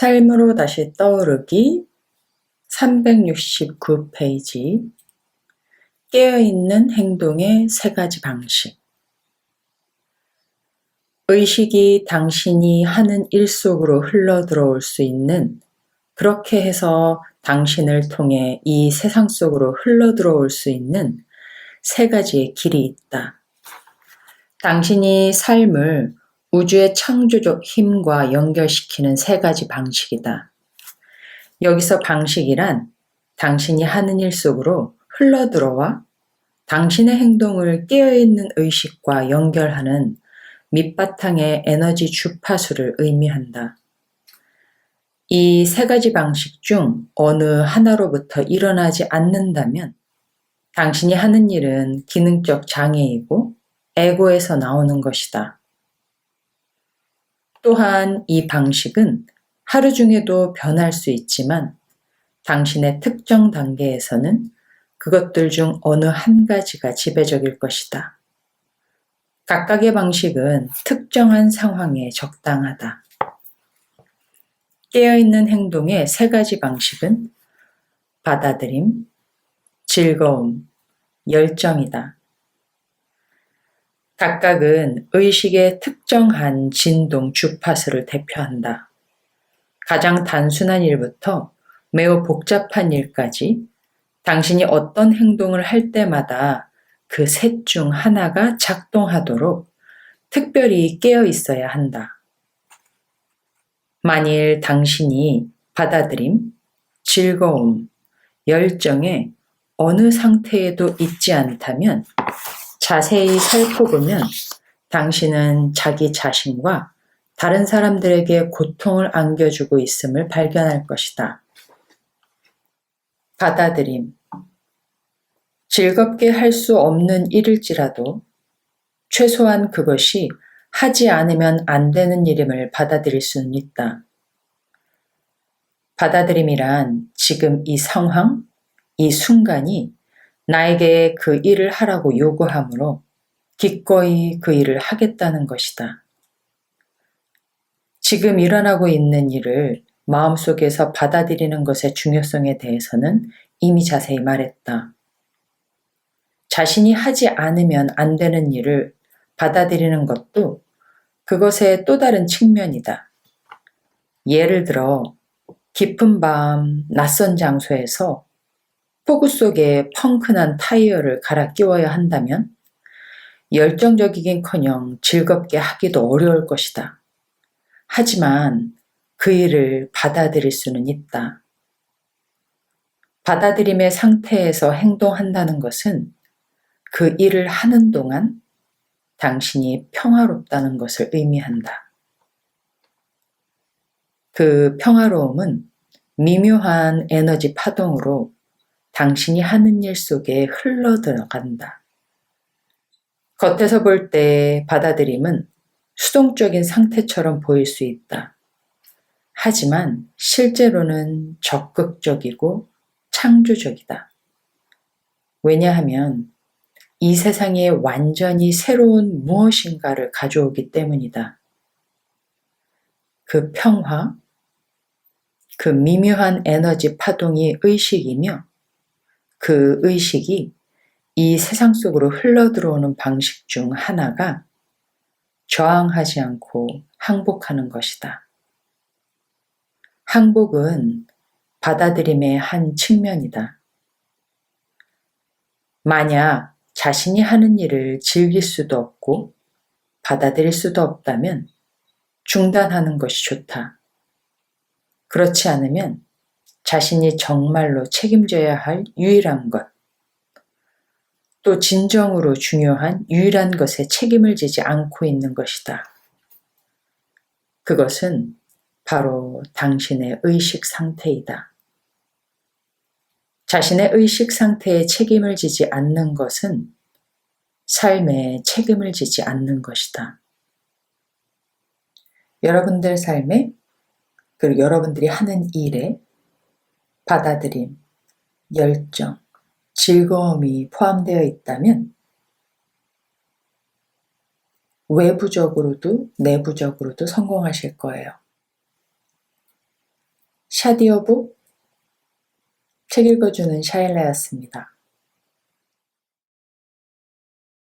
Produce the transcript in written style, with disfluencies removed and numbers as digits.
삶으로 다시 떠오르기 369페이지 깨어있는 행동의 세 가지 방식. 의식이 당신이 하는 일 속으로 흘러들어올 수 있는, 그렇게 해서 당신을 통해 이 세상 속으로 흘러들어올 수 있는 세 가지의 길이 있다. 당신이 삶을 우주의 창조적 힘과 연결시키는 세 가지 방식이다. 여기서 방식이란 당신이 하는 일 속으로 흘러들어와 당신의 행동을 깨어있는 의식과 연결하는 밑바탕의 에너지 주파수를 의미한다. 이 세 가지 방식 중 어느 하나로부터 일어나지 않는다면 당신이 하는 일은 기능적 장애이고 에고에서 나오는 것이다. 또한 이 방식은 하루 중에도 변할 수 있지만 당신의 특정 단계에서는 그것들 중 어느 한 가지가 지배적일 것이다. 각각의 방식은 특정한 상황에 적당하다. 깨어있는 행동의 세 가지 방식은 받아들임, 즐거움, 열정이다. 각각은 의식의 특정한 진동 주파수를 대표한다. 가장 단순한 일부터 매우 복잡한 일까지 당신이 어떤 행동을 할 때마다 그 셋 중 하나가 작동하도록 특별히 깨어 있어야 한다. 만일 당신이 받아들임, 즐거움, 열정의 어느 상태에도 있지 않다면 자세히 살펴보면 당신은 자기 자신과 다른 사람들에게 고통을 안겨주고 있음을 발견할 것이다. 받아들임. 즐겁게 할 수 없는 일일지라도 최소한 그것이 하지 않으면 안 되는 일임을 받아들일 수는 있다. 받아들임이란 지금 이 상황, 이 순간이 나에게 그 일을 하라고 요구하므로 기꺼이 그 일을 하겠다는 것이다. 지금 일어나고 있는 일을 마음속에서 받아들이는 것의 중요성에 대해서는 이미 자세히 말했다. 자신이 하지 않으면 안 되는 일을 받아들이는 것도 그것의 또 다른 측면이다. 예를 들어 깊은 밤 낯선 장소에서 폭우 속에 펑크난 타이어를 갈아 끼워야 한다면 열정적이긴커녕 즐겁게 하기도 어려울 것이다. 하지만 그 일을 받아들일 수는 있다. 받아들임의 상태에서 행동한다는 것은 그 일을 하는 동안 당신이 평화롭다는 것을 의미한다. 그 평화로움은 미묘한 에너지 파동으로 당신이 하는 일 속에 흘러들어간다. 겉에서 볼 때 받아들임은 수동적인 상태처럼 보일 수 있다. 하지만 실제로는 적극적이고 창조적이다. 왜냐하면 이 세상에 완전히 새로운 무엇인가를 가져오기 때문이다. 그 평화, 그 미묘한 에너지 파동이 의식이며 그 의식이 이 세상 속으로 흘러들어오는 방식 중 하나가 저항하지 않고 항복하는 것이다. 항복은 받아들임의 한 측면이다. 만약 자신이 하는 일을 즐길 수도 없고 받아들일 수도 없다면 중단하는 것이 좋다. 그렇지 않으면 자신이 정말로 책임져야 할 유일한 것, 또 진정으로 중요한 유일한 것에 책임을 지지 않고 있는 것이다. 그것은 바로 당신의 의식 상태이다. 자신의 의식 상태에 책임을 지지 않는 것은 삶에 책임을 지지 않는 것이다. 여러분들 삶에, 그리고 여러분들이 하는 일에 받아들임, 열정, 즐거움이 포함되어 있다면 외부적으로도 내부적으로도 성공하실 거예요. 샤디오북 책 읽어주는 샤일라였습니다.